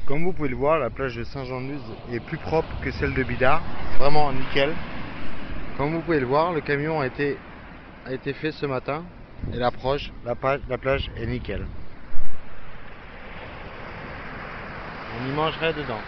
Comme vous pouvez le voir, la plage de Saint-Jean-de-Luz est plus propre que celle de Bidart. C'est vraiment nickel. Comme vous pouvez le voir, le camion a été fait ce matin. Et la plage est nickel. On y mangerait dedans.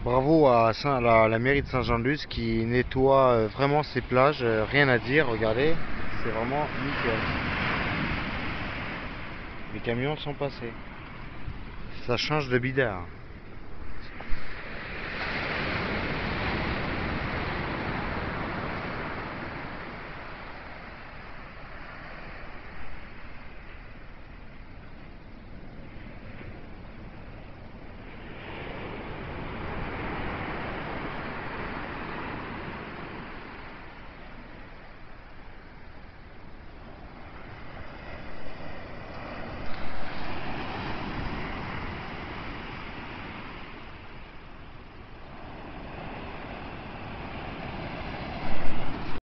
Bravo à la mairie de Saint-Jean-de-Luz qui nettoie vraiment ses plages. Rien à dire, regardez, c'est vraiment nickel. Les camions sont passés. Ça change de Bidart.